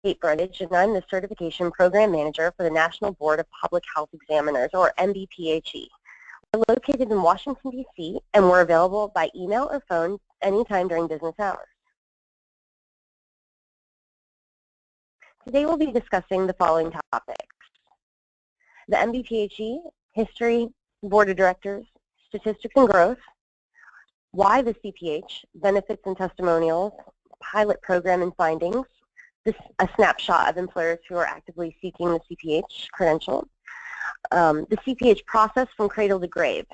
Kate Brundage, and I'm the Certification Program Manager for the National Board of Public Health Examiners, or NBPHE. We're located in Washington, D.C., and we're available by email or phone anytime during business hours. Today we'll be discussing the following topics: the NBPHE History, Board of Directors, Statistics and Growth, why the CPH, Benefits and Testimonials, Pilot Program and Findings, a snapshot of employers who are actively seeking the CPH credential, the CPH process from cradle to grave,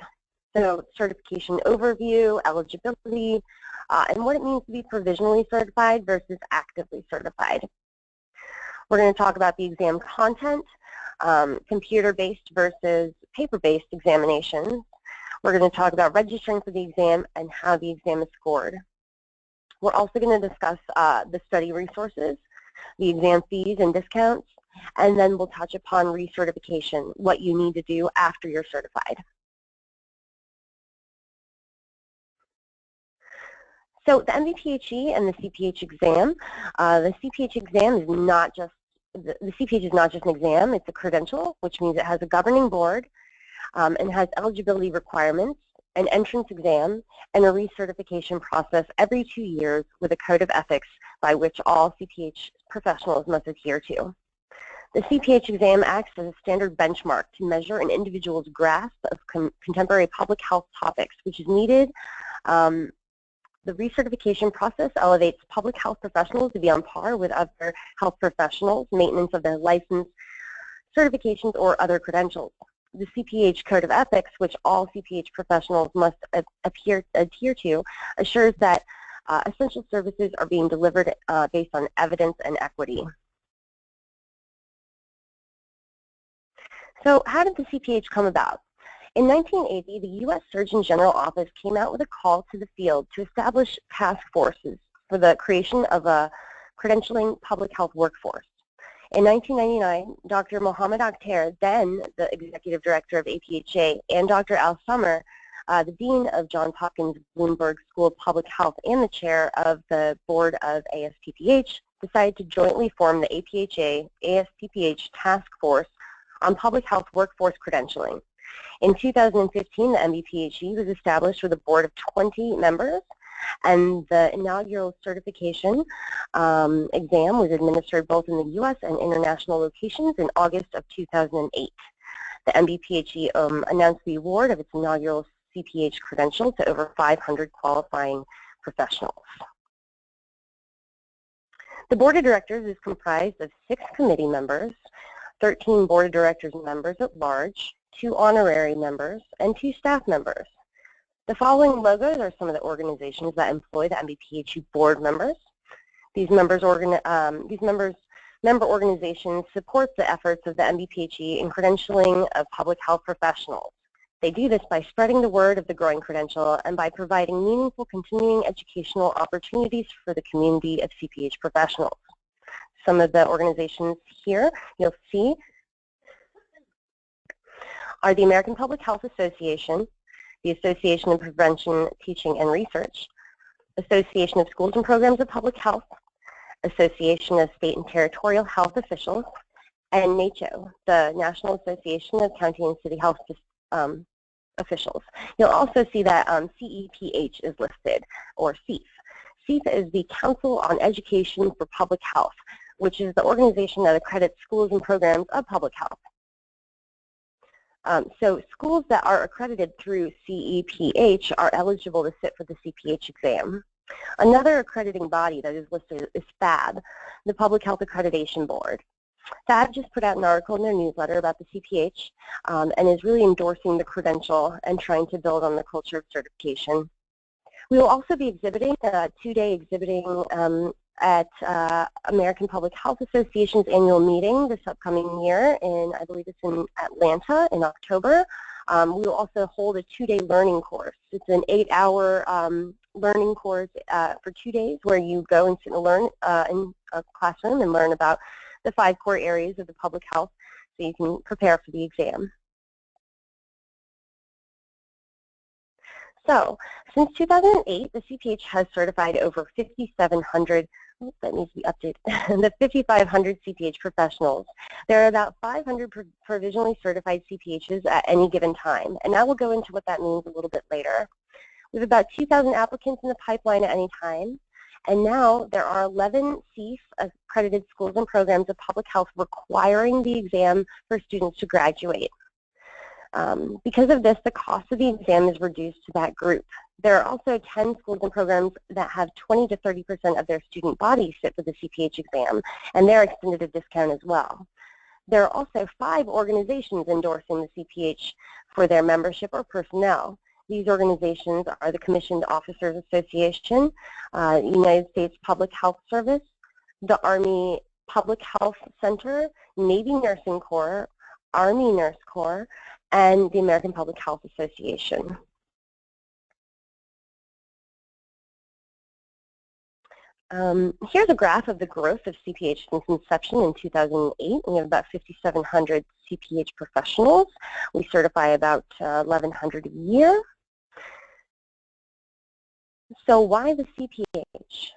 so certification overview, eligibility, and what it means to be provisionally certified versus actively certified. We're going to talk about the exam content, computer-based versus paper-based examinations. We're going to talk about registering for the exam and how the exam is scored. We're also going to discuss the study resources, the exam fees and discounts, and then we'll touch upon recertification, what you need to do after you're certified. So the NBPHE and the CPH exam, the CPH exam is not just, the CPH is not just an exam, it's a credential, which means it has a governing board and has eligibility requirements, an entrance exam, and a recertification process every 2 years with a code of ethics by which all CPH professionals must adhere to. The CPH exam acts as a standard benchmark to measure an individual's grasp of contemporary public health topics, which is needed. The recertification process elevates public health professionals to be on par with other health professionals, maintenance of their license, certifications, or other credentials. The CPH Code of Ethics, which all CPH professionals must adhere to, assures that essential services are being delivered based on evidence and equity. So how did the CPH come about? In 1980, the U.S. Surgeon General Office came out with a call to the field to establish task forces for the creation of a credentialing public health workforce. In 1999, Dr. Mohammed Akhtar, then the Executive Director of APHA, and Dr. Al Summer, the Dean of Johns Hopkins Bloomberg School of Public Health and the Chair of the Board of ASPPH, decided to jointly form the APHA-ASPPH Task Force on Public Health Workforce Credentialing. In 2015, the NBPHE was established with a board of 20 members, and the inaugural certification exam was administered both in the U.S. and international locations in August of 2008. The NBPHE announced the award of its inaugural CPH credential to over 500 qualifying professionals. The board of directors is comprised of 6 committee members, 13 board of directors members at large, 2 honorary members, and 2 staff members. The following logos are some of the organizations that employ the NBPHE board members. These member organizations support the efforts of the NBPHE in credentialing of public health professionals. They do this by spreading the word of the growing credential and by providing meaningful continuing educational opportunities for the community of CPH professionals. Some of the organizations here you'll see are the American Public Health Association, the Association of Prevention, Teaching, and Research, Association of Schools and Programs of Public Health, Association of State and Territorial Health Officials, and NACHO, the National Association of County and City Health Officials. You'll also see that CEPH is listed, or CEF. CEF is the Council on Education for Public Health, which is the organization that accredits schools and programs of public health. So schools that are accredited through CEPH are eligible to sit for the CPH exam. Another accrediting body that is listed is FAB, the Public Health Accreditation Board. FAB just put out an article in their newsletter about the CPH and is really endorsing the credential and trying to build on the culture of certification. We will also be exhibiting, 2-day exhibiting at American Public Health Association's annual meeting this upcoming year, I believe it's in Atlanta in October. We will also hold a 2-day learning course. It's an 8-hour learning course for 2 days where you go and sit and learn in a classroom and learn about the 5 core areas of the public health so you can prepare for the exam. So, since 2008, the CPH has certified over 5,700 that needs to be updated, the 5,500 CPH professionals. There are about 500 provisionally certified CPHs at any given time, and I will go into what that means a little bit later. We have about 2,000 applicants in the pipeline at any time, and now there are 11 CPH accredited schools and programs of public health requiring the exam for students to graduate. Because of this, the cost of the exam is reduced to that group. There are also 10 schools and programs that have 20 to 30% of their student body sit for the CPH exam, and they're extended a discount as well. There are also 5 organizations endorsing the CPH for their membership or personnel. These organizations are the Commissioned Officers Association, United States Public Health Service, the Army Public Health Center, Navy Nursing Corps, Army Nurse Corps, and the American Public Health Association. Here's a graph of the growth of CPH since inception in 2008. We have about 5,700 CPH professionals. We certify about 1,100 a year. So why the CPH?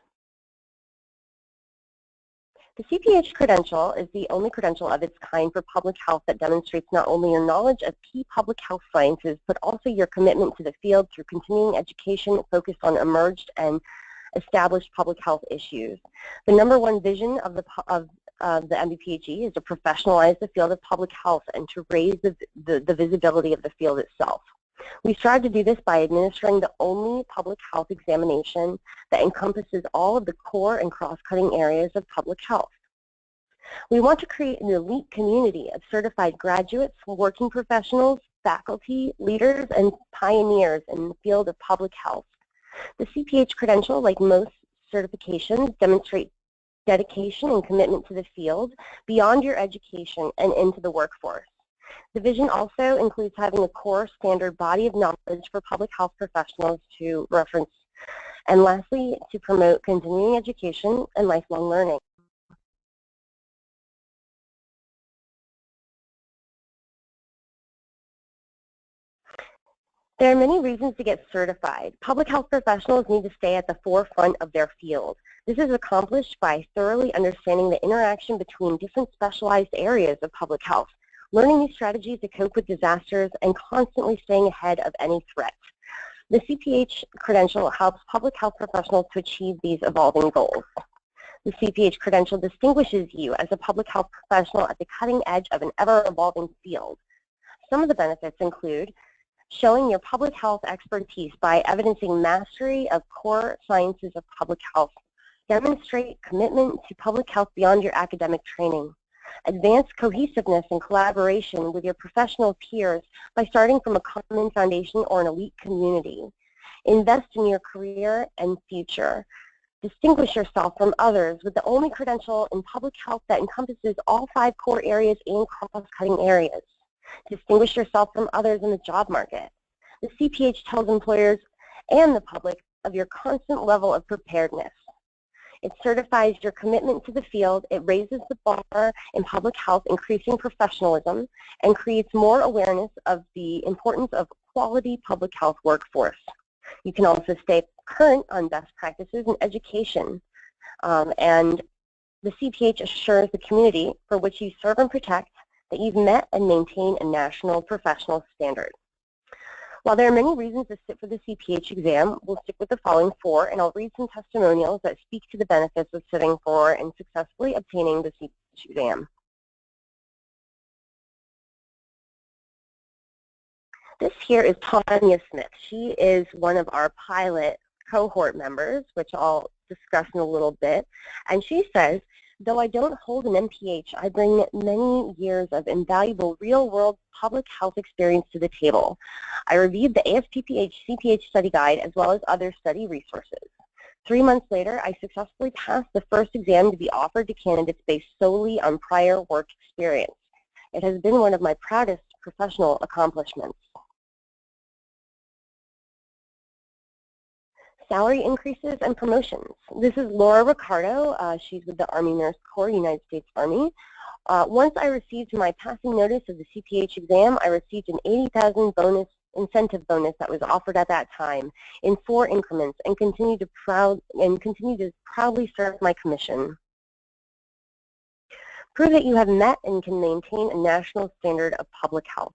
The CPH credential is the only credential of its kind for public health that demonstrates not only your knowledge of key public health sciences, but also your commitment to the field through continuing education focused on emerged and established public health issues. The #1 vision of the NBPHE is to professionalize the field of public health and to raise the visibility of the field itself. We strive to do this by administering the only public health examination that encompasses all of the core and cross-cutting areas of public health. We want to create an elite community of certified graduates, working professionals, faculty, leaders, and pioneers in the field of public health. The CPH credential, like most certifications, demonstrates dedication and commitment to the field beyond your education and into the workforce. The vision also includes having a core standard body of knowledge for public health professionals to reference, and lastly, to promote continuing education and lifelong learning. There are many reasons to get certified. Public health professionals need to stay at the forefront of their field. This is accomplished by thoroughly understanding the interaction between different specialized areas of public health, learning new strategies to cope with disasters, and constantly staying ahead of any threat. The CPH credential helps public health professionals to achieve these evolving goals. The CPH credential distinguishes you as a public health professional at the cutting edge of an ever-evolving field. Some of the benefits include showing your public health expertise by evidencing mastery of core sciences of public health. Demonstrate commitment to public health beyond your academic training. Advance cohesiveness and collaboration with your professional peers by starting from a common foundation or an elite community. Invest in your career and future. Distinguish yourself from others with the only credential in public health that encompasses all 5 core areas and cross-cutting areas. Distinguish yourself from others in the job market. The CPH tells employers and the public of your constant level of preparedness. It certifies your commitment to the field. It raises the bar in public health, increasing professionalism, and creates more awareness of the importance of quality public health workforce. You can also stay current on best practices in education, and the CPH assures the community for which you serve and protect that you've met and maintain a national professional standard. While there are many reasons to sit for the CPH exam, we'll stick with the following 4, and I'll read some testimonials that speak to the benefits of sitting for and successfully obtaining the CPH exam. This here is Tanya Smith. She is one of our pilot cohort members, which I'll discuss in a little bit, and she says, though I don't hold an MPH, I bring many years of invaluable real-world public health experience to the table. I reviewed the ASPPH CPH study guide as well as other study resources. 3 months later, I successfully passed the first exam to be offered to candidates based solely on prior work experience. It has been one of my proudest professional accomplishments. Salary increases and promotions. This is Laura Ricardo. She's with the Army Nurse Corps, United States Army. Once I received my passing notice of the CPH exam, I received an $80,000 bonus incentive bonus that was offered at that time in 4 increments and continue to proudly serve my commission. Prove that you have met and can maintain a national standard of public health.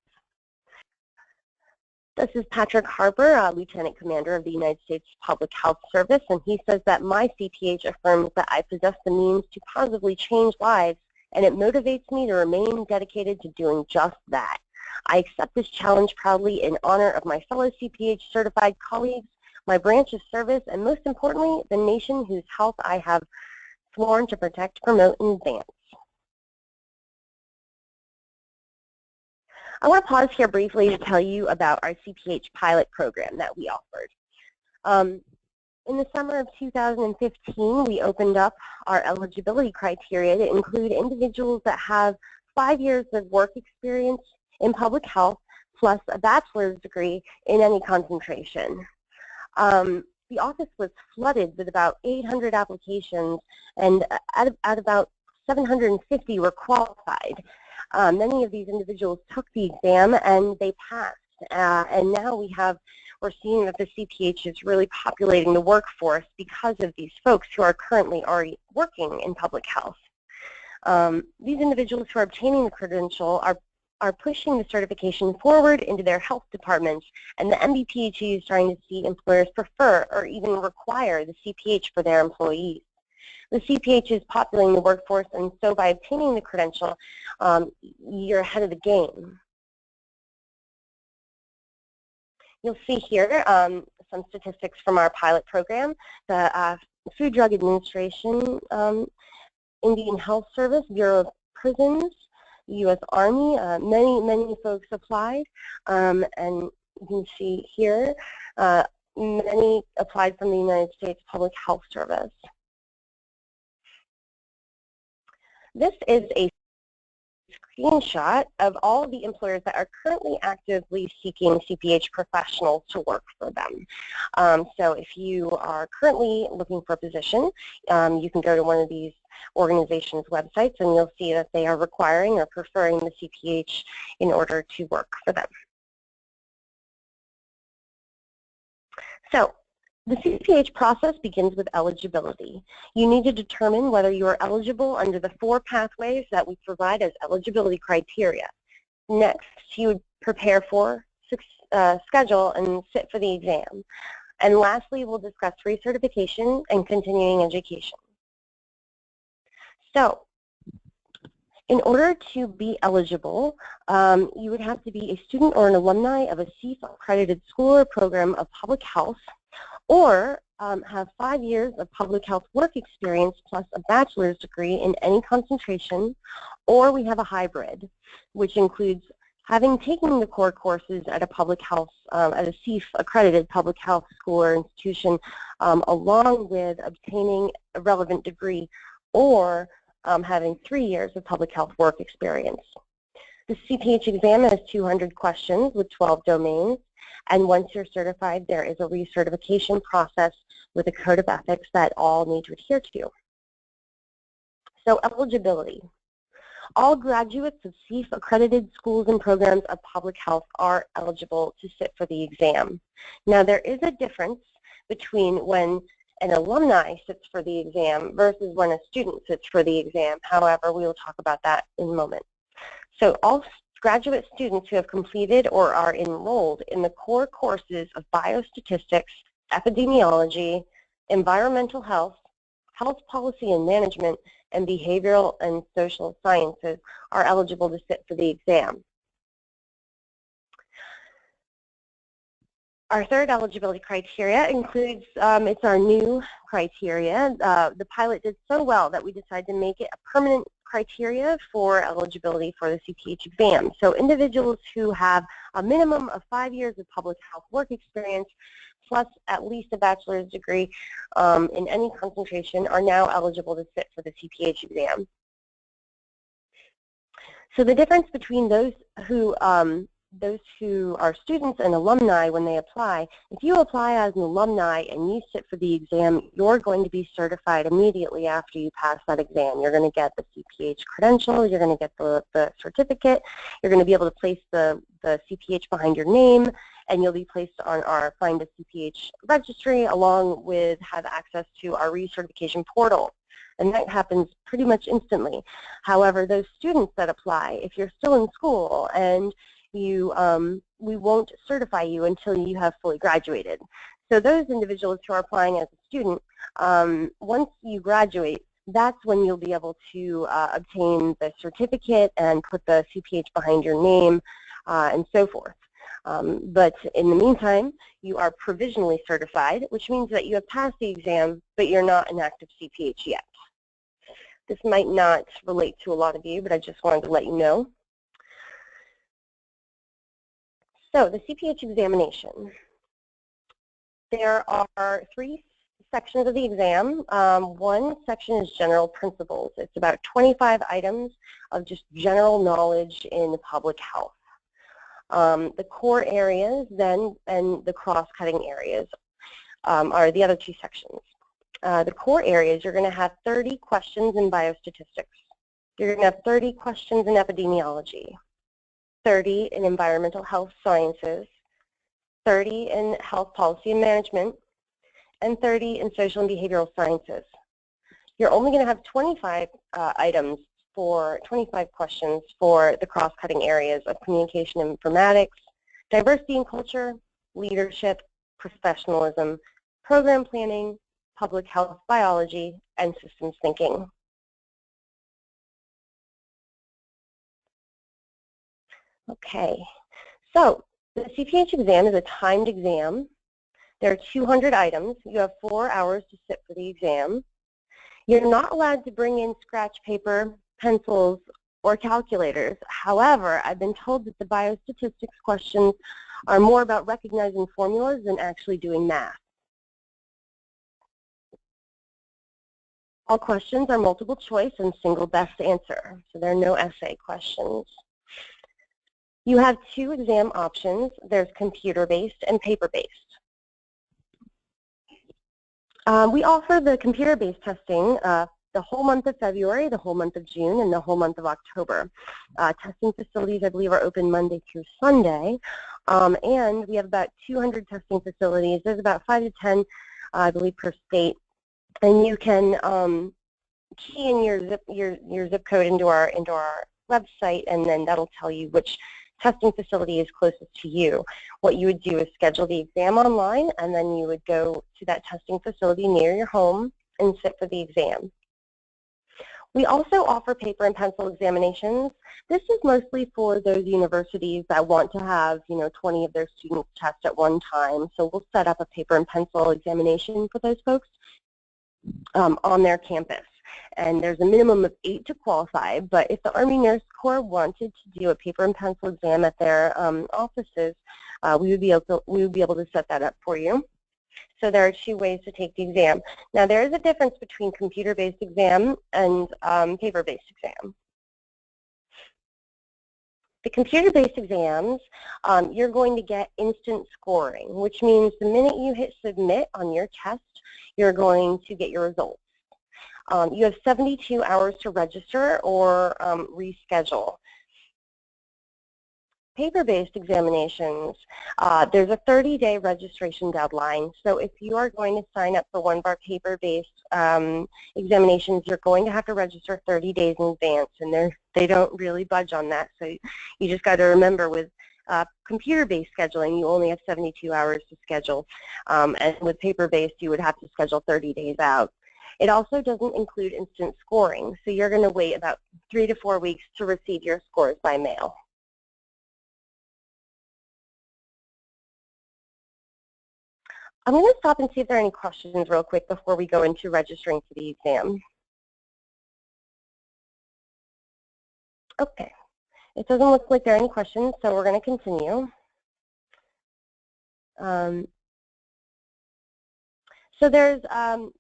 This is Patrick Harper, Lieutenant Commander of the United States Public Health Service, and he says that my CPH affirms that I possess the means to positively change lives, and it motivates me to remain dedicated to doing just that. I accept this challenge proudly in honor of my fellow CPH certified colleagues, my branch of service, and most importantly, the nation whose health I have sworn to protect, promote, and advance. I want to pause here briefly to tell you about our CPH pilot program that we offered. In the summer of 2015, we opened up our eligibility criteria to include individuals that have 5 years of work experience in public health plus a bachelor's degree in any concentration. The office was flooded with about 800 applications, and at about 750 were qualified. Many of these individuals took the exam and they passed, and now we're seeing that the CPH is really populating the workforce because of these folks who are currently already working in public health. These individuals who are obtaining the credential are pushing the certification forward into their health departments, and the NBPHE is starting to see employers prefer or even require the CPH for their employees. The CPH is populating the workforce, and so by obtaining the credential, you're ahead of the game. You'll see here some statistics from our pilot program. The Food Drug Administration, Indian Health Service, Bureau of Prisons, U.S. Army, many folks applied, and you can see here many applied from the United States Public Health Service. This is a screenshot of all the employers that are currently actively seeking CPH professionals to work for them. So if you are currently looking for a position, you can go to one of these organizations' websites and you'll see that they are requiring or preferring the CPH in order to work for them. So the CPH process begins with eligibility. You need to determine whether you are eligible under the 4 pathways that we provide as eligibility criteria. Next, you would prepare for, schedule, and sit for the exam. And lastly, we'll discuss recertification and continuing education. So, in order to be eligible, you would have to be a student or an alumni of a CPH-accredited school or program of public health, or have 5 years of public health work experience plus a bachelor's degree in any concentration, or we have a hybrid, which includes having taken the core courses at a public health, at a CPH-accredited public health school or institution, along with obtaining a relevant degree, or having 3 years of public health work experience. The CPH exam has 200 questions with 12 domains, and once you're certified, there is a recertification process with a code of ethics that all need to adhere to. So eligibility. All graduates of CPH-accredited schools and programs of public health are eligible to sit for the exam. Now there is a difference between when an alumni sits for the exam versus when a student sits for the exam. However, we will talk about that in a moment. So all graduate students who have completed or are enrolled in the core courses of biostatistics, epidemiology, environmental health, health policy and management, and behavioral and social sciences are eligible to sit for the exam. Our third eligibility criteria includes, it's our new criteria. The pilot did so well that we decided to make it a permanent criteria for eligibility for the CPH exam. So individuals who have a minimum of 5 years of public health work experience plus at least a bachelor's degree in any concentration are now eligible to sit for the CPH exam. So the difference between those who are students and alumni when they apply, if you apply as an alumni and you sit for the exam, you're going to be certified immediately after you pass that exam. You're going to get the CPH credential, you're going to get the certificate, you're going to be able to place the CPH behind your name, and you'll be placed on our Find a CPH registry, along with have access to our Recertification Portal. And that happens pretty much instantly. However, those students that apply, if you're still in school and you, we won't certify you until you have fully graduated. So those individuals who are applying as a student, once you graduate, that's when you'll be able to obtain the certificate and put the CPH behind your name and so forth. But in the meantime, you are provisionally certified, which means that you have passed the exam, but you're not an active CPH yet. This might not relate to a lot of you, but I just wanted to let you know. So the CPH examination. There are 3 sections of the exam. One section is general principles. It's about 25 items of just general knowledge in public health. The core areas then and the cross-cutting areas are the other 2 sections. The core areas, you're going to have 30 questions in biostatistics. You're going to have 30 questions in epidemiology, 30 in environmental health sciences, 30 in health policy and management, and 30 in social and behavioral sciences. You're only going to have 25 items for 25 questions for the cross-cutting areas of communication and informatics, diversity and culture, leadership, professionalism, program planning, public health biology, and systems thinking. Okay, so the CPH exam is a timed exam. There are 200 items. You have 4 hours to sit for the exam. You're not allowed to bring in scratch paper, pencils, or calculators. However, I've been told that the biostatistics questions are more about recognizing formulas than actually doing math. All questions are multiple choice and single best answer, so there are no essay questions. You have 2 exam options. There's computer-based and paper-based. We offer the computer-based testing the whole month of February, the whole month of June, and the whole month of October. Testing facilities, I believe, are open Monday through Sunday, and we have about 200 testing facilities. There's about 5 to 10, I believe, per state. And you can key in your zip code into our website, and then that'll tell you which testing facility is closest to you. What you would do is schedule the exam online, and then you would go to that testing facility near your home and sit for the exam. We also offer paper and pencil examinations. This is mostly for those universities that want to have, 20 of their students test at one time. So we'll set up a paper and pencil examination for those folks on their campus. And there's a minimum of 8 to qualify, but if the Army Nurse Corps wanted to do a paper and pencil exam at their offices, we would be able to set that up for you. So there are 2 ways to take the exam. Now there is a difference between computer-based exam and paper-based exam. The computer-based exams, you're going to get instant scoring, which means the minute you hit submit on your test, you're going to get your results. You have 72 hours to register or reschedule. Paper-based examinations, there's a 30-day registration deadline. So if you are going to sign up for one of our paper-based examinations, you're going to have to register 30 days in advance, and they don't really budge on that. So you just got to remember with computer-based scheduling, you only have 72 hours to schedule. And with paper-based, you would have to schedule 30 days out. It also doesn't include instant scoring, so you're going to wait about 3 to 4 weeks to receive your scores by mail. I'm going to stop and see if there are any questions real quick before we go into registering for the exam. Okay. It doesn't look like there are any questions, so we're going to continue. So there's a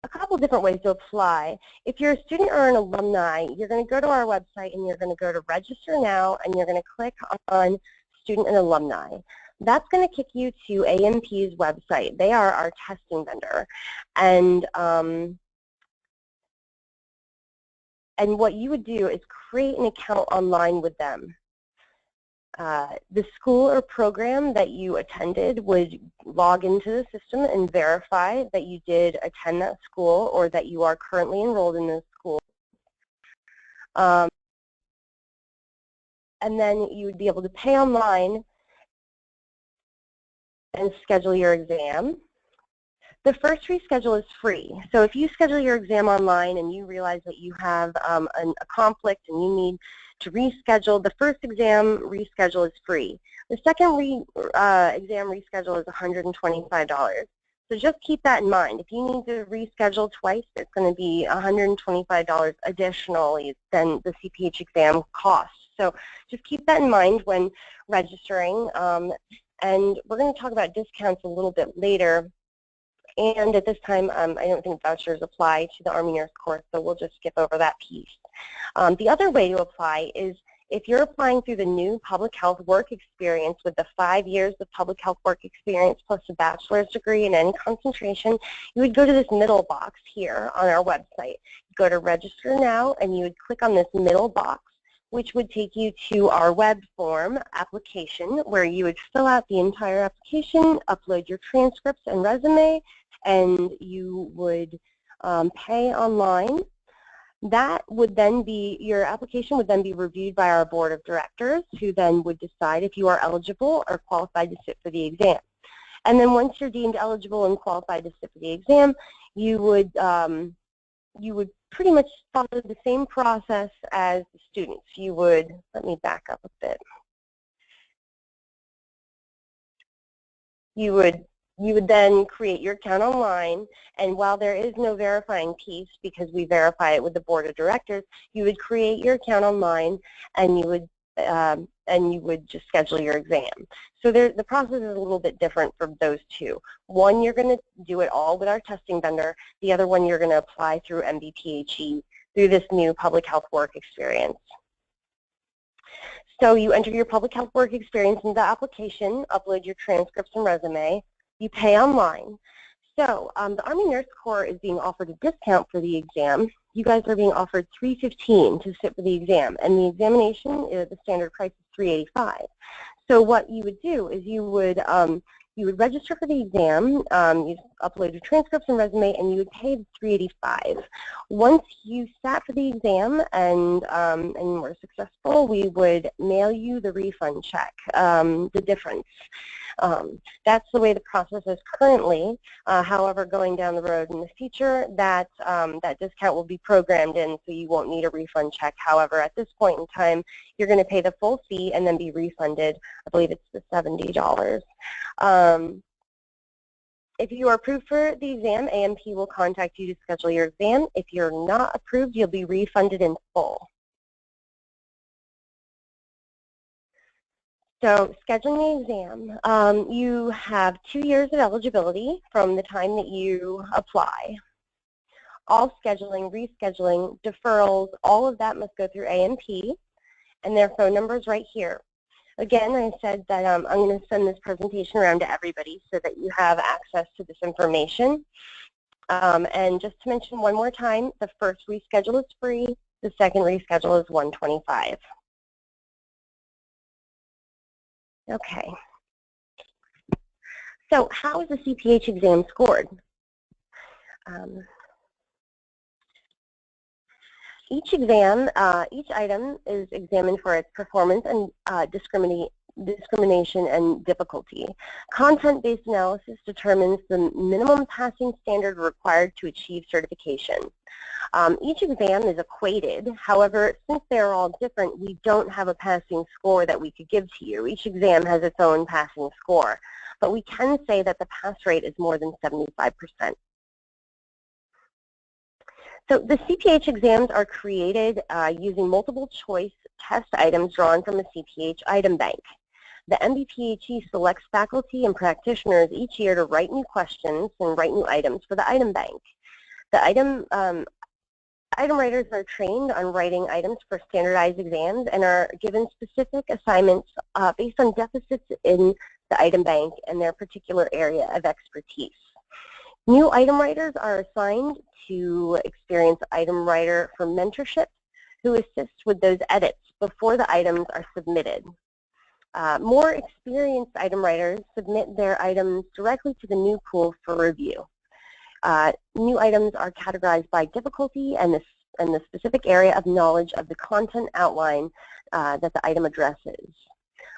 couple different ways to apply. If you're a student or an alumni, you're going to go to our website and you're going to go to Register Now, and you're going to click on Student and Alumni. That's going to kick you to AMP's website. They are our testing vendor. And what you would do is create an account online with them. The school or program that you attended would log into the system and verify that you did attend that school or that you are currently enrolled in this school. And then you would be able to pay online and schedule your exam. The first reschedule is free. So if you schedule your exam online and you realize that you have a conflict and you need to reschedule, the first exam reschedule is free. The second exam reschedule is $125. So just keep that in mind. If you need to reschedule twice, it's going to be $125 additionally than the CPH exam cost. So just keep that in mind when registering. And we're going to talk about discounts a little bit later. And at this time, I don't think vouchers apply to the Army Nurse course, so we'll just skip over that piece. The other way to apply is if you're applying through the new public health work experience with the 5 years of public health work experience plus a bachelor's degree in any concentration, you would go to this middle box here on our website. You go to Register Now, and you would click on this middle box, which would take you to our web form application where you would fill out the entire application, upload your transcripts and resume, and you would pay online. That would then be, your application would then be reviewed by our board of directors, who then would decide if you are eligible or qualified to sit for the exam. And then once you're deemed eligible and qualified to sit for the exam, you would pretty much follow the same process as the students. You would, let me back up a bit. You would then create your account online, and while there is no verifying piece because we verify it with the board of directors, you would create your account online and you would just schedule your exam. So the process is a little bit different for those two. One, you're going to do it all with our testing vendor. The other one, you're going to apply through NBPHE through this new public health work experience. So you enter your public health work experience into the application, upload your transcripts and resume. You pay online. So the Army Nurse Corps is being offered a discount for the exam. You guys are being offered $315 to sit for the exam, and the examination, the standard price is $385. So what you would do is you would register for the exam, you upload your transcripts and resume, and you would pay the $385. Once you sat for the exam and were successful, we would mail you the refund check, the difference. That's the way the process is currently. However, going down the road in the future, that discount will be programmed in, so you won't need a refund check. However, at this point in time, you're going to pay the full fee and then be refunded. I believe it's the $70. If you are approved for the exam, AMP will contact you to schedule your exam. If you're not approved, you'll be refunded in full. So scheduling the exam, you have 2 years of eligibility from the time that you apply. All scheduling, rescheduling, deferrals, all of that must go through AMP, and their phone number is right here. Again, I said that I'm going to send this presentation around to everybody so that you have access to this information. And just to mention one more time, the first reschedule is free, the second reschedule is $125. Okay. So how is the CPH exam scored? Each exam, each item is examined for its performance and discrimination and difficulty. Content-based analysis determines the minimum passing standard required to achieve certification. Each exam is equated. However, since they're all different, we don't have a passing score that we could give to you. Each exam has its own passing score. But we can say that the pass rate is more than 75%. So the CPH exams are created using multiple choice test items drawn from a CPH item bank. The NBPHE selects faculty and practitioners each year to write new questions and write new items for the item bank. The item writers are trained on writing items for standardized exams and are given specific assignments based on deficits in the item bank and their particular area of expertise. New item writers are assigned to experienced item writer for mentorship who assists with those edits before the items are submitted. More experienced item writers submit their items directly to the new pool for review. New items are categorized by difficulty and the specific area of knowledge of the content outline that the item addresses.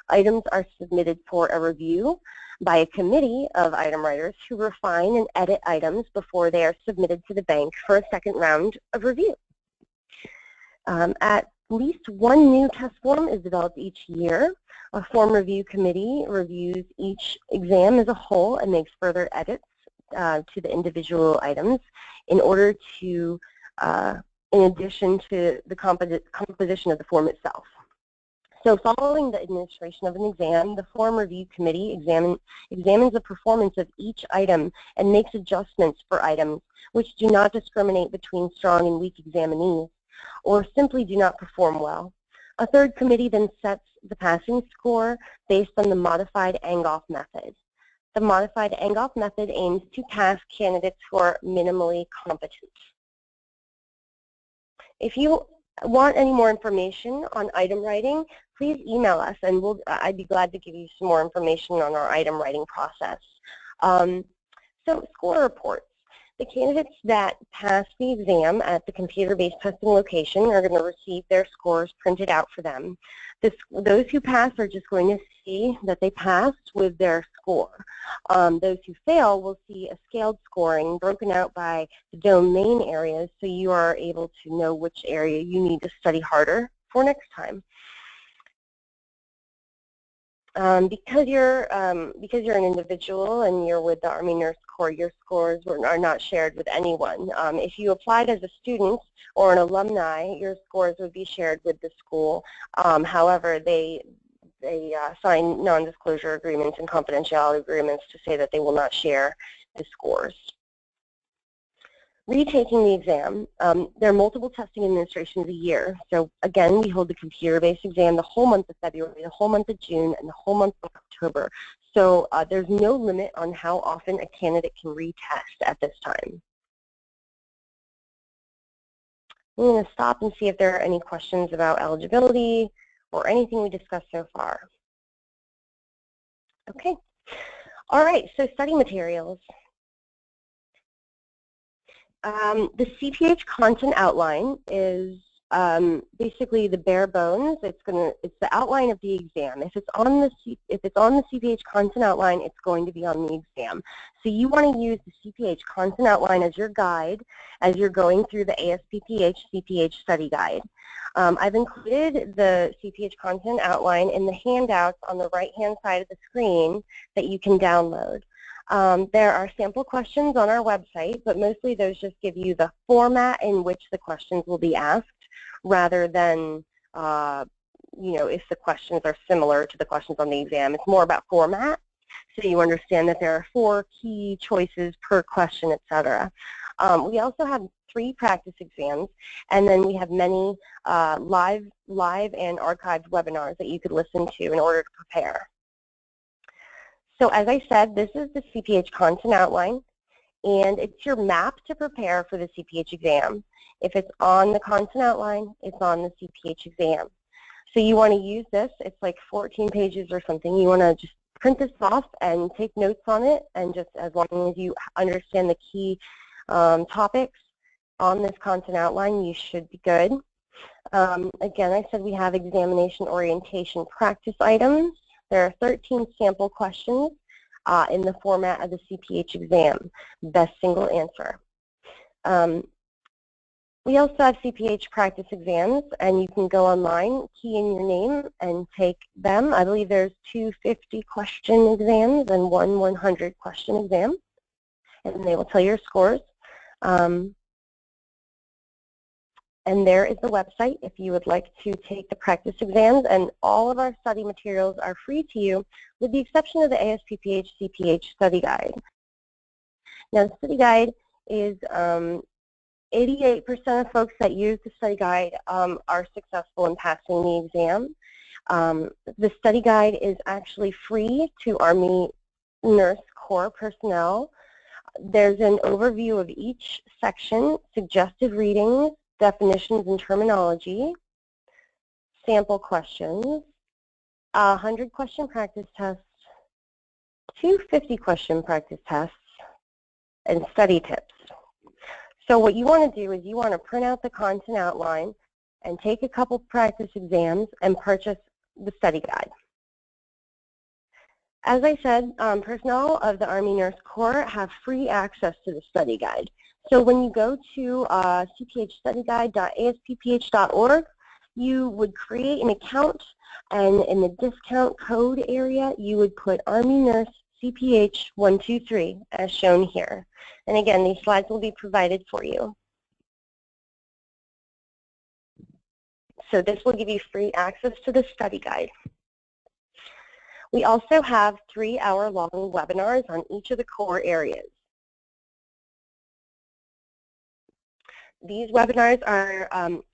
Items are submitted for a review by a committee of item writers who refine and edit items before they are submitted to the bank for a second round of review. At least one new test form is developed each year. A form review committee reviews each exam as a whole and makes further edits to the individual items in order to, in addition to the composition of the form itself. So following the administration of an exam, the form review committee examines the performance of each item and makes adjustments for items which do not discriminate between strong and weak examinees or simply do not perform well. A third committee then sets the passing score based on the modified Angoff method. The modified Angoff method aims to pass candidates who are minimally competent. If you want any more information on item writing, please email us and I'd be glad to give you some more information on our item writing process. So score reports. The candidates that pass the exam at the computer-based testing location are going to receive their scores printed out for them. Those who pass are just going to see that they passed with their score. Those who fail will see a scaled scoring broken out by the domain areas so you are able to know which area you need to study harder for next time. Because you're an individual and you're with the Army Nurse Corps, your scores are not shared with anyone. If you applied as a student or an alumni, your scores would be shared with the school. However, they sign non-disclosure agreements and confidentiality agreements to say that they will not share the scores. Retaking the exam, there are multiple testing administrations a year. So again, we hold the computer-based exam the whole month of February, the whole month of June, and the whole month of October. So there's no limit on how often a candidate can retest at this time. I'm going to stop and see if there are any questions about eligibility or anything we discussed so far. Okay. All right, so study materials. The CPH Content Outline is basically the bare bones. It's the outline of the exam. If it's on the CPH Content Outline, it's going to be on the exam. So you want to use the CPH Content Outline as your guide as you're going through the ASPPH CPH Study Guide. I've included the CPH Content Outline in the handouts on the right-hand side of the screen that you can download. There are sample questions on our website, but mostly those just give you the format in which the questions will be asked, rather than, if the questions are similar to the questions on the exam. It's more about format, so you understand that there are 4 key choices per question, etc. We also have 3 practice exams, and then we have many live and archived webinars that you could listen to in order to prepare. So as I said, this is the CPH Content Outline, and it's your map to prepare for the CPH exam. If it's on the Content Outline, it's on the CPH exam. So you want to use this. It's like 14 pages or something. You want to just print this off and take notes on it, and just as long as you understand the key topics on this Content Outline, you should be good. Again, I said we have examination orientation practice items. There are 13 sample questions in the format of the CPH exam, best single answer. We also have CPH Practice Exams, and you can go online, key in your name, and take them. I believe there's 2 50-question exams and 1 100-question exam, and they will tell your scores. And there is the website if you would like to take the practice exams, and all of our study materials are free to you with the exception of the ASPPH CPH Study Guide. Now the study guide is 88% of folks that use the study guide are successful in passing the exam. The study guide is actually free to Army Nurse Corps personnel. There's an overview of each section, suggested readings, definitions and terminology, sample questions, 100 question practice tests, 2 50-question practice tests, and study tips. So what you want to do is you want to print out the content outline and take a couple practice exams and purchase the study guide. As I said, personnel of the Army Nurse Corps have free access to the study guide. So when you go to cphstudyguide.asppph.org, you would create an account, and in the discount code area, you would put Army Nurse CPH 123 as shown here. And again, these slides will be provided for you. So this will give you free access to the study guide. We also have 3-hour-long webinars on each of the core areas. These webinars are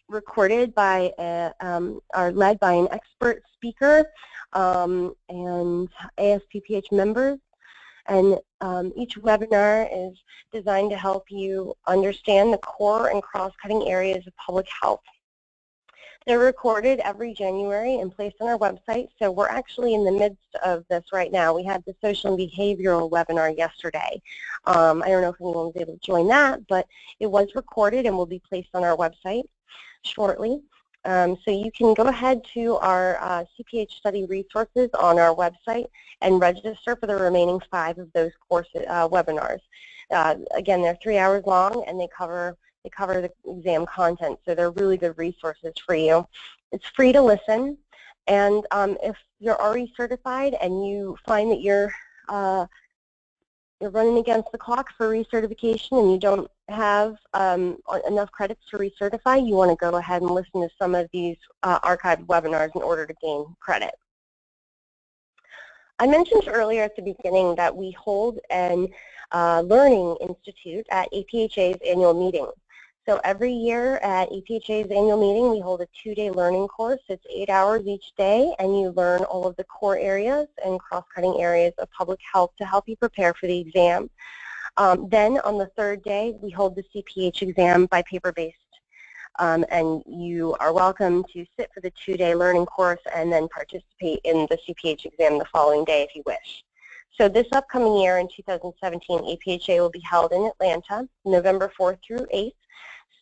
recorded by, are led by an expert speaker and ASPPH members. And each webinar is designed to help you understand the core and cross-cutting areas of public health. They're recorded every January and placed on our website, so we're actually in the midst of this right now. We had the social and behavioral webinar yesterday. I don't know if anyone was able to join that, but it was recorded and will be placed on our website shortly. So you can go ahead to our CPH study resources on our website and register for the remaining 5 of those course webinars. Again, they're 3 hours long, and they cover the exam content, so they're really good resources for you. It's free to listen, and if you're already certified and you find that you're running against the clock for recertification and you don't have enough credits to recertify, you want to go ahead and listen to some of these archived webinars in order to gain credit. I mentioned earlier at the beginning that we hold an Learning Institute at APHA's annual meeting. So every year at APHA's annual meeting, we hold a 2-day learning course. It's 8 hours each day, and you learn all of the core areas and cross-cutting areas of public health to help you prepare for the exam. Then on the 3rd day, we hold the CPH exam by paper-based. And you are welcome to sit for the 2-day learning course and then participate in the CPH exam the following day if you wish. So this upcoming year in 2017, APHA will be held in Atlanta, November 4th through 8th.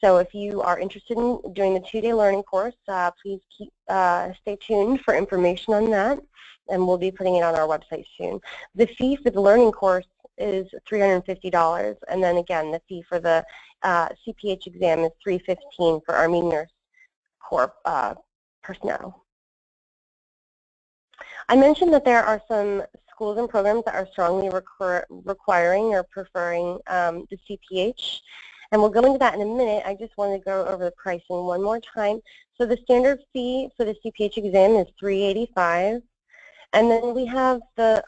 So if you are interested in doing the 2-day learning course, please stay tuned for information on that, and we'll be putting it on our website soon. The fee for the learning course is $350, and then again, the fee for the CPH exam is $315 for Army Nurse Corps personnel. I mentioned that there are some schools and programs that are strongly requiring or preferring the CPH. And we'll go into that in a minute. I just want to go over the pricing one more time. So the standard fee for the CPH exam is $385. And then we have the,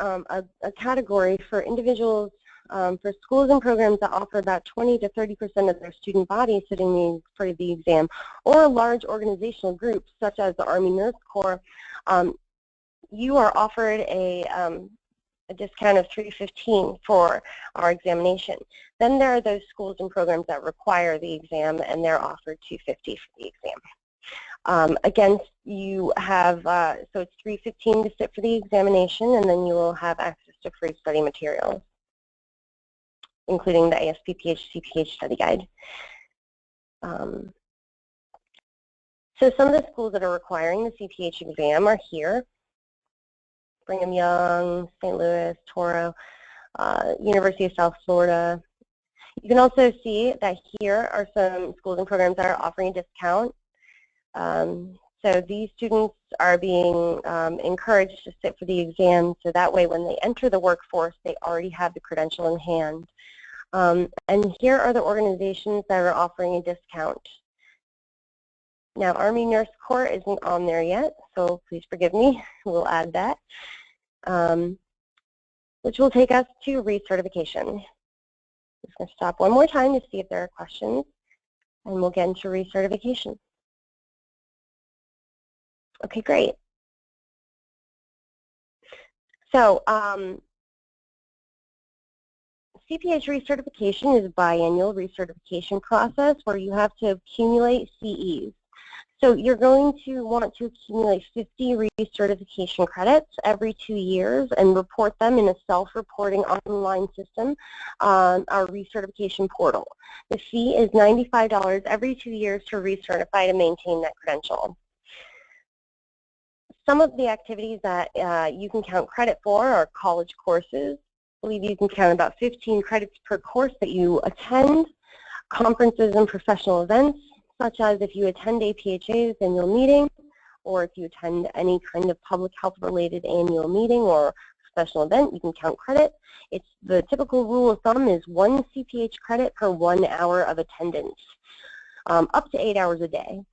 a category for individuals, for schools and programs that offer about 20 to 30% of their student body sitting for the exam, or large organizational groups such as the Army Nurse Corps. You are offered a discount of $315 for our examination. Then there are those schools and programs that require the exam, and they're offered $250 for the exam. Again, you have, so it's $315 to sit for the examination, and then you will have access to free study materials, including the ASPPH CPH study guide. So some of the schools that are requiring the CPH exam are here: Brigham Young, St. Louis, Toro, University of South Florida. You can also see that here are some schools and programs that are offering a discount. So these students are being encouraged to sit for the exam, so that way when they enter the workforce, they already have the credential in hand. And here are the organizations that are offering a discount. Now, Army Nurse Corps isn't on there yet, so please forgive me. We'll add that, which will take us to recertification. I'm just going to stop one more time to see if there are questions, and we'll get into recertification. Okay, great. So, CPH recertification is a biannual recertification process where you have to accumulate CEs. So you're going to want to accumulate 50 recertification credits every 2 years and report them in a self-reporting online system on our Recertification Portal. The fee is $95 every 2 years to recertify to maintain that credential. Some of the activities that you can count credit for are college courses. I believe you can count about 15 credits per course that you attend, conferences and professional events, such as if you attend APHA's annual meeting, or if you attend any kind of public health related annual meeting or professional event, you can count credit. It's the typical rule of thumb is 1 CPH credit per 1 hour of attendance, up to 8 hours a day.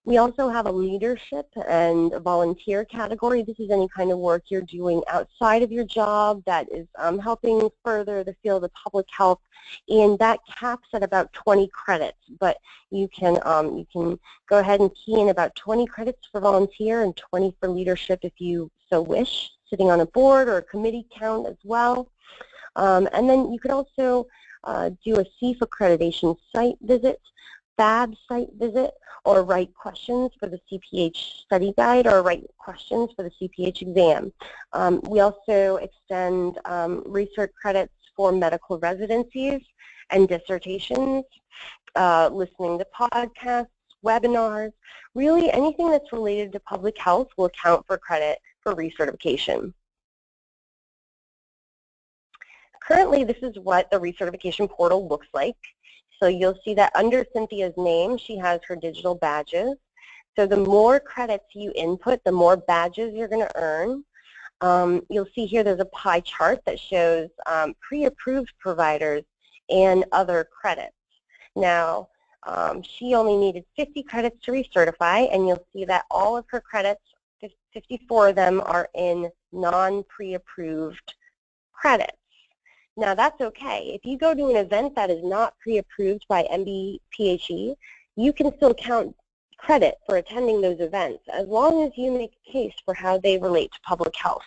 We also have a leadership and a volunteer category. This is any kind of work you're doing outside of your job that is helping further the field of public health, and that caps at about 20 credits. But you can go ahead and key in about 20 credits for volunteer and 20 for leadership if you so wish, sitting on a board or a committee count as well. And then you could also do a CPH accreditation site visit, FAB site visit, or write questions for the CPH study guide, or write questions for the CPH exam. We also extend research credits for medical residencies and dissertations, listening to podcasts, webinars, really anything that's related to public health will count for credit for recertification. Currently, this is what the Recertification Portal looks like. So you'll see that under Cynthia's name, she has her digital badges. So the more credits you input, the more badges you're going to earn. You'll see here there's a pie chart that shows pre-approved providers and other credits. Now, she only needed 50 credits to recertify, and you'll see that all of her credits, 54 of them, are in non-pre-approved credits. Now that's okay. If you go to an event that is not pre-approved by NBPHE, you can still count credit for attending those events as long as you make a case for how they relate to public health.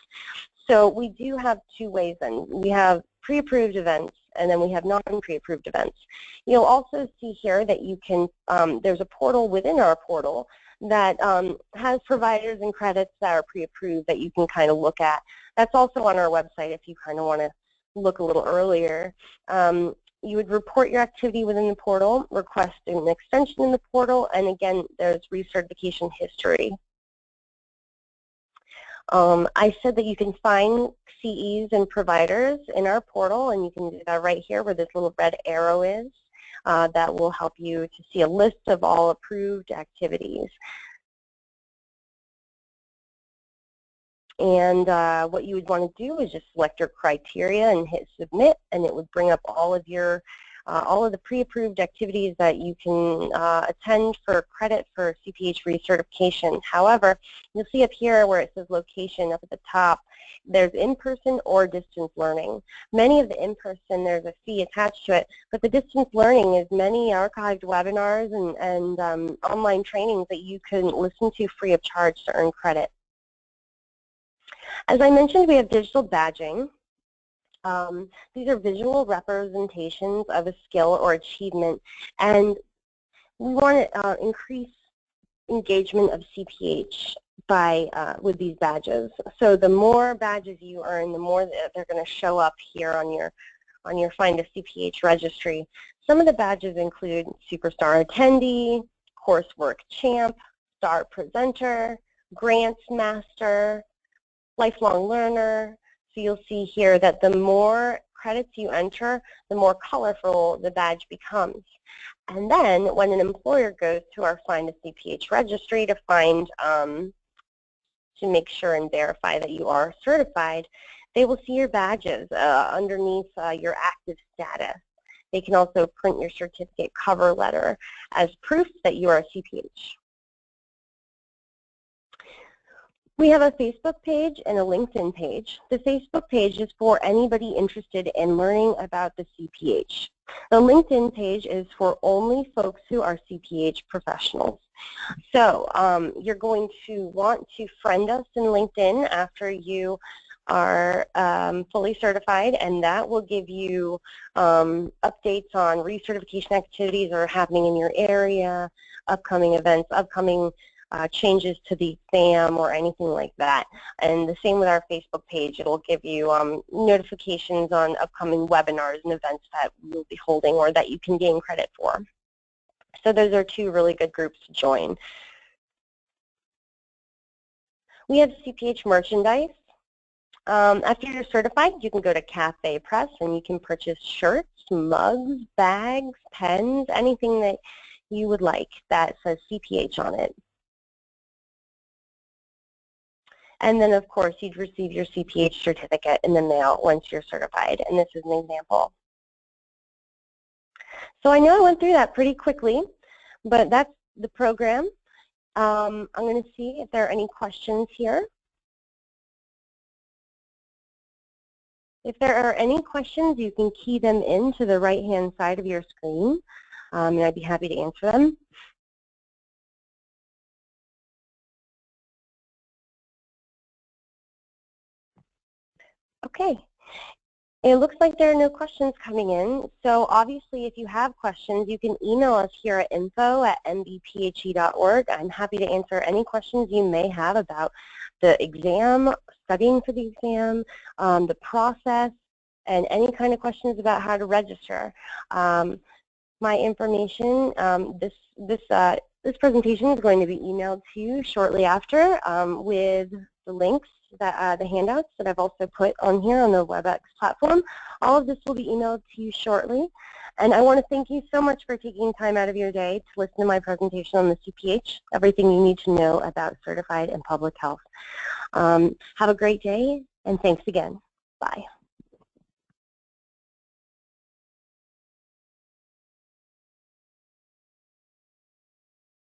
So we do have two ways then. We have pre-approved events and then we have non-pre-approved events. You'll also see here that you can, there's a portal within our portal that has providers and credits that are pre-approved that you can kind of look at. That's also on our website if you kind of want to look a little earlier. You would report your activity within the portal, request an extension in the portal, and again, there's recertification history. I said that you can find CEs and providers in our portal, and you can do that right here where this little red arrow is. That will help you to see a list of all approved activities. And what you would want to do is just select your criteria and hit submit, and it would bring up all of your all of the pre-approved activities that you can attend for credit for CPH recertification. However, you'll see up here where it says location up at the top, there's in-person or distance learning. Many of the in-person, there's a fee attached to it, but the distance learning is many archived webinars and online trainings that you can listen to free of charge to earn credit. As I mentioned, we have digital badging. These are visual representations of a skill or achievement, and we want to increase engagement of CPH by with these badges. So the more badges you earn, the more that they're going to show up here on your Find a CPH registry. Some of the badges include Superstar Attendee, Coursework Champ, Star Presenter, Grants Master, Lifelong Learner. So you'll see here that the more credits you enter, the more colorful the badge becomes. And then when an employer goes to our Find a CPH registry to find, to make sure and verify that you are certified, they will see your badges underneath your active status. They can also print your certificate cover letter as proof that you are a CPH. We have a Facebook page and a LinkedIn page. The Facebook page is for anybody interested in learning about the CPH. The LinkedIn page is for only folks who are CPH professionals. So you're going to want to friend us in LinkedIn after you are fully certified, and that will give you updates on recertification activities that are happening in your area, upcoming events, upcoming changes to the exam or anything like that. And the same with our Facebook page. It'll give you notifications on upcoming webinars and events that we'll be holding or that you can gain credit for. So those are two really good groups to join. We have CPH merchandise. After you're certified, you can go to CafePress and you can purchase shirts, mugs, bags, pens, anything that you would like that says CPH on it. And then, of course, you'd receive your CPH certificate in the mail once you're certified. And this is an example. So I know I went through that pretty quickly, but that's the program. I'm going to see if there are any questions here. If there are any questions, you can key them into the right-hand side of your screen, and I'd be happy to answer them. Okay. It looks like there are no questions coming in, so obviously if you have questions, you can email us here at info@nbphe.org. I'm happy to answer any questions you may have about the exam, studying for the exam, the process, and any kind of questions about how to register. My information, this presentation is going to be emailed to you shortly after with the links, that the handouts that I've also put on here on the WebEx platform. All of this will be emailed to you shortly. And I want to thank you so much for taking time out of your day to listen to my presentation on the CPH, everything you need to know about certified and public health. Have a great day, and thanks again. Bye.